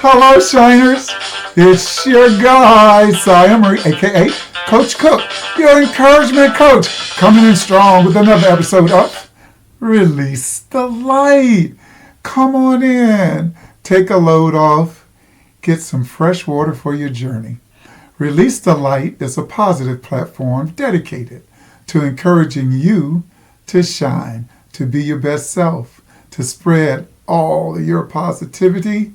Hello, Shiners. It's your guy, Cy Emery, a.k.a. Coach Cook, your encouragement coach, coming in strong with another episode of Release the Light. Come on in, take a load off, get some fresh water for your journey. Release the Light is a positive platform dedicated to encouraging you to shine, to be your best self, to spread all of your positivity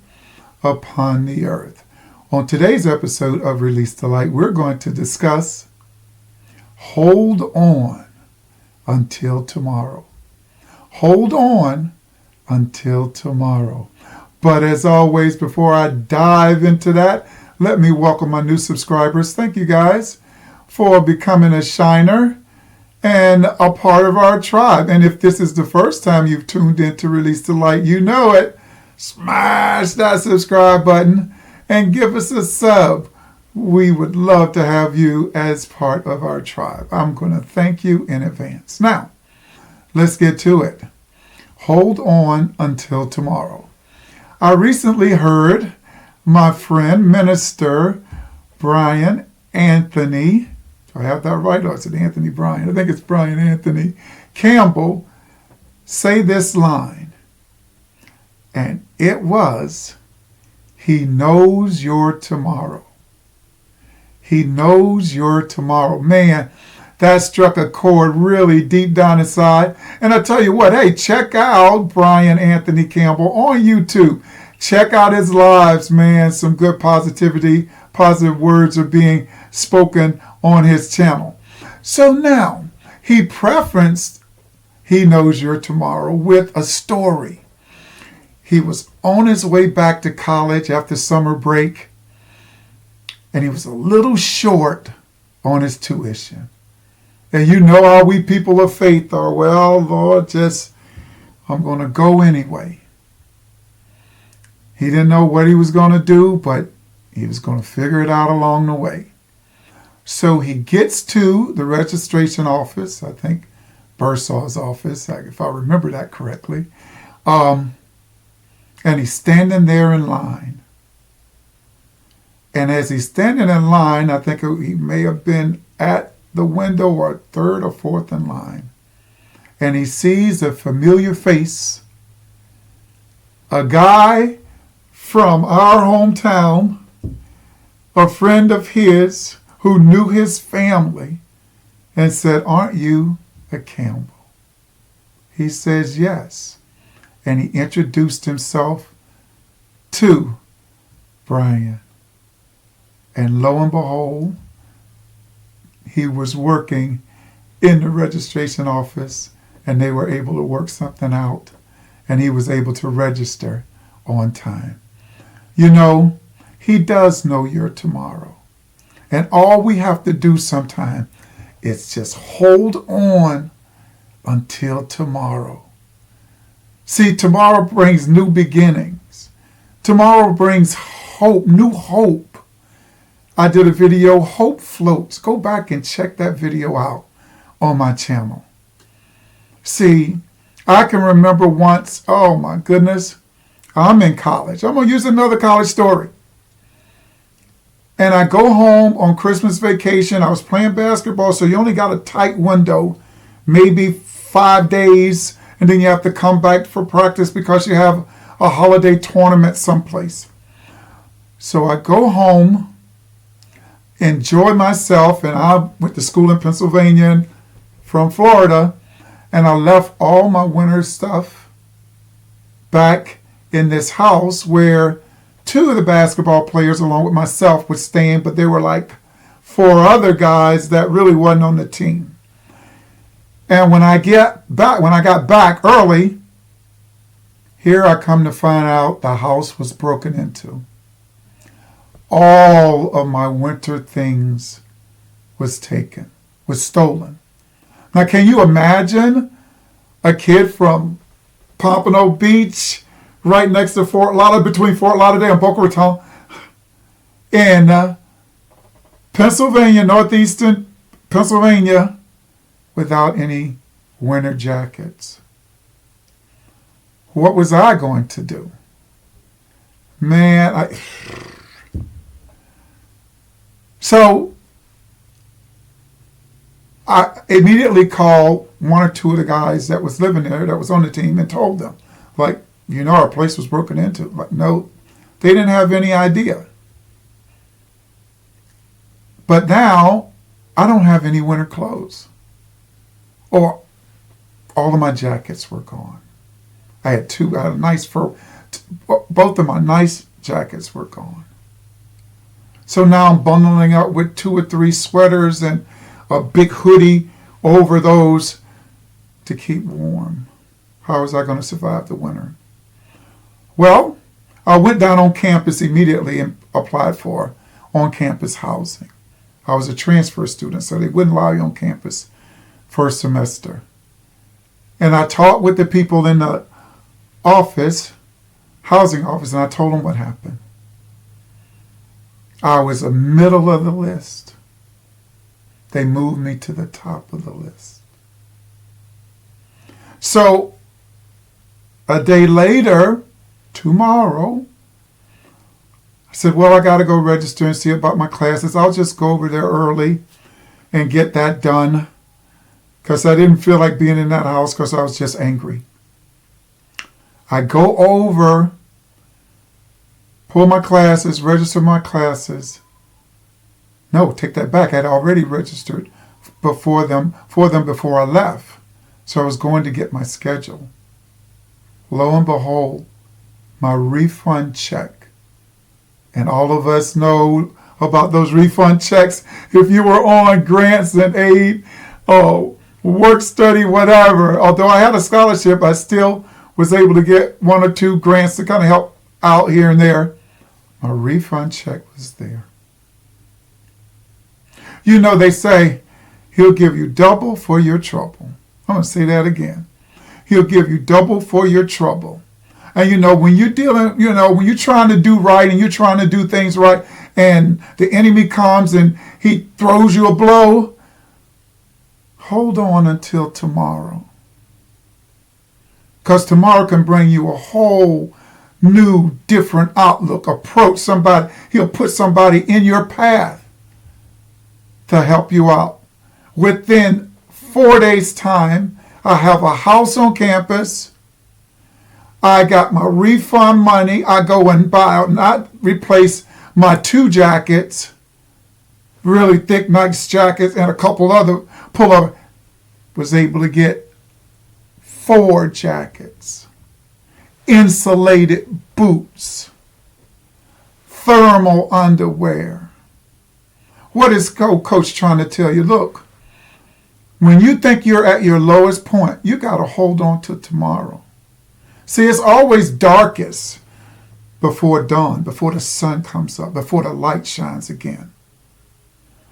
upon the earth. On today's episode of Release the Light, we're going to discuss hold on until tomorrow. Hold on until tomorrow. But as always, before I dive into that, let me welcome my new subscribers. Thank you guys for becoming a shiner and a part of our tribe. And if this is the first time you've tuned in to Release the Light, you know it. Smash that subscribe button and give us a sub. We would love to have you as part of our tribe. I'm going to thank you in advance. Now, let's get to it. Hold on until tomorrow. I recently heard my friend, Minister Brian Anthony, I have that right, or is it Anthony Bryan? I think it's Brian Anthony Campbell, say this line. And it was, he knows your tomorrow. He knows your tomorrow. Man, that struck a chord really deep down inside. And I tell you what, hey, check out Brian Anthony Campbell on YouTube. Check out his lives, man. Some good positivity, positive words are being spoken on his channel. So now, he preferenced he knows your tomorrow with a story. He was on his way back to college after summer break, and he was a little short on his tuition. And you know how we people of faith are. Well, Lord, I'm going to go anyway. He didn't know what he was going to do, but he was going to figure it out along the way. So he gets to the registration office, I think Bursaw's office, if I remember that correctly. And he's standing there in line. And as he's standing in line, I think he may have been at the window or third or fourth in line. And he sees a familiar face, a guy from our hometown, a friend of his who knew his family, and said, "Aren't you a Campbell?" He says, "Yes." And he introduced himself to Brian. And lo and behold, he was working in the registration office, and they were able to work something out, and he was able to register on time. You know, he does know your tomorrow. And all we have to do sometime is just hold on until tomorrow. See, tomorrow brings new beginnings. Tomorrow brings hope, new hope. I did a video, Hope Floats. Go back and check that video out on my channel. See, I can remember once, oh my goodness, I'm in college. I'm going to use another college story. And I go home on Christmas vacation. I was playing basketball, so you only got a tight window, maybe 5 days, and then you have to come back for practice because you have a holiday tournament someplace. So I go home, enjoy myself, and I went to school in Pennsylvania from Florida, and I left all my winter stuff back in this house where two of the basketball players along with myself were staying, but there were like 4 other guys that really wasn't on the team. And when I got back early, here I come to find out the house was broken into. All of my winter things was stolen. Now, can you imagine a kid from Pompano Beach, right next to between Fort Lauderdale and Boca Raton, in Pennsylvania, northeastern Pennsylvania, without any winter jackets? What was I going to do? Man, so I immediately called one or two of the guys that was living there, that was on the team, and told them, like, our place was broken into. Like, no, they didn't have any idea. But now, I don't have any winter clothes. Or all of my jackets were gone. I had a nice fur, both of my nice jackets were gone. So now I'm bundling up with 2 or 3 sweaters and a big hoodie over those to keep warm. How was I going to survive the winter? Well, I went down on campus immediately and applied for on-campus housing. I was a transfer student, so they wouldn't allow you on campus first semester. And I talked with the people in the office, housing office, and I told them what happened. I was the middle of the list. They moved me to the top of the list. So, a day later, tomorrow, I said, well, I got to go register and see about my classes. I'll just go over there early and get that done, because I didn't feel like being in that house because I was just angry. I go over, pull my classes, register my classes. No, take that back. I'd already registered for them before I left. So I was going to get my schedule. Lo and behold, my refund check. And all of us know about those refund checks. If you were on grants and aid, work study, whatever. Although I had a scholarship, I still was able to get 1 or 2 grants to kind of help out here and there. My refund check was there. They say he'll give you double for your trouble. I'm going to say that again. He'll give you double for your trouble. And when you're dealing, when you're trying to do right and you're trying to do things right, and the enemy comes and he throws you a blow, hold on until tomorrow. Because tomorrow can bring you a whole new, different outlook, approach. He'll put somebody in your path to help you out. Within 4 days' time, I have a house on campus. I got my refund money. I go and replace my 2 jackets, really thick, nice jackets, and a couple other pullover. Was able to get 4 jackets, insulated boots, thermal underwear. What is Coach trying to tell you? Look, when you think you're at your lowest point, you got to hold on to tomorrow. See, it's always darkest before dawn, before the sun comes up, before the light shines again.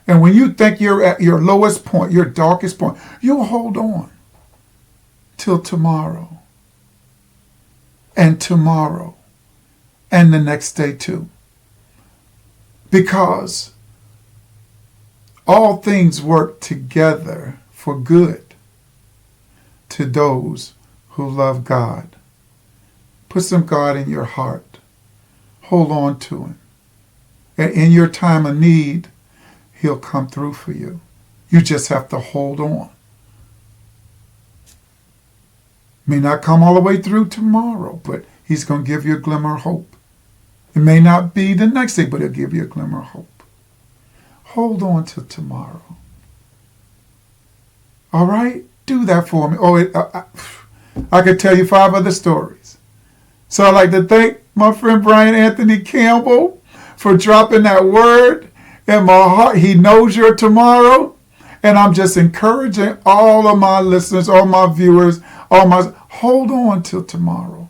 And when you think you're at your lowest point, your darkest point, you'll hold on till tomorrow. And tomorrow. And the next day too. Because all things work together for good to those who love God. Put some God in your heart. Hold on to Him. And in your time of need, He'll come through for you. You just have to hold on. May not come all the way through tomorrow, but He's going to give you a glimmer of hope. It may not be the next day, but He'll give you a glimmer of hope. Hold on till tomorrow. All right? Do that for me. I could tell you 5 other stories. So I'd like to thank my friend Brian Anthony Campbell for dropping that word in my heart. He knows your tomorrow. And I'm just encouraging all of my listeners, all my viewers, hold on till tomorrow.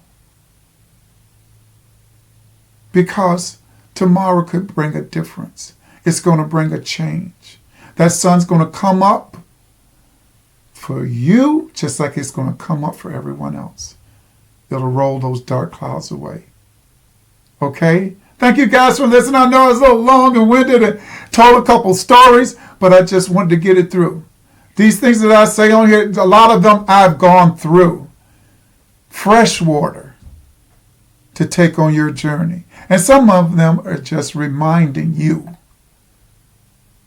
Because tomorrow could bring a difference. It's going to bring a change. That sun's going to come up for you just like it's going to come up for everyone else. It'll roll those dark clouds away. Okay? Thank you guys for listening. I know I was a little long and winded and told a couple stories, but I just wanted to get it through. These things that I say on here, a lot of them I've gone through. Fresh water. to take on your journey. And some of them are just reminding you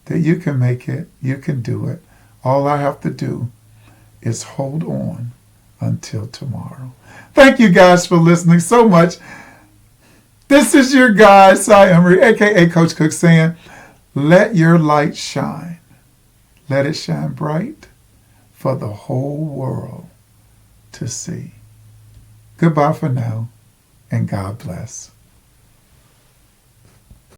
that you can make it, you can do it. All I have to do is hold on until tomorrow. Thank you guys for listening so much. This is your guy, Cy Emery, a.k.a. Coach Cook, saying, let your light shine. Let it shine bright for the whole world to see. Goodbye for now, and God bless.